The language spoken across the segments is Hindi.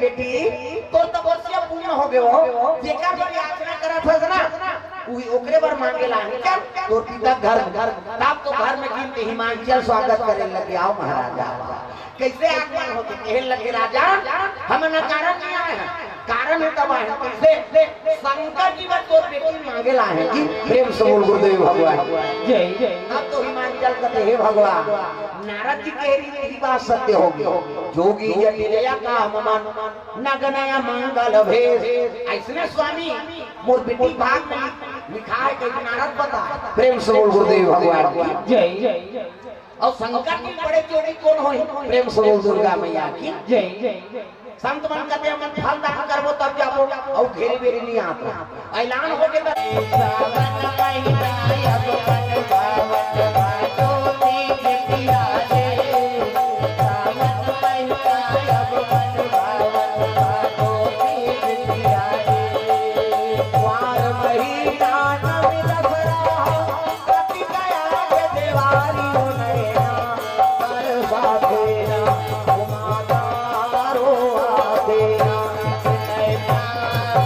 के बेटी तो तपस्या पूर्ण हो गए हो जेकर पर याचना करत है ना ओकरे बार मांगे लाए क्या तो पिता घर तब तो घर में गिनते हिमाचल स्वागत करे लगे आओ महाराजा कैसे आगमन होते कहे लगे राजा हम न कारण नहीं आए हैं कारण है तब आए कैसे शंकर जी बात तो बेटी मांगे लाए हैं जी प्रेम से बोल गुरुदेव भगवान जय जय अब तो हिमाचल कहते हे भगवान नारद जी कह रही थी बात सत्य होगी जोगी जटिलया काम मन नगनया मंगल भेद ऐसने स्वामी मोर बेटी भाग में लिखा है कि नारद बता प्रेम से बोल गुरुदेव भगवान जय जय और शंकर जी बड़े जोड़ी कौन हो प्रेम से बोल दुर्गा मैया की जय जय संत मन कहते हैं मन फल दान करबो तब जाबो और घेरी बेरी नहीं आता ऐलान हो के सावन महीना अब मन भावत बातो ती किराजे सावन महीना अब मन भावत बातो ती किराजे वार महीना नवमी दसरा कति गया के देवारी हो नैना कर साथेना उमादारो आतेना नैना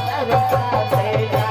कर साथेना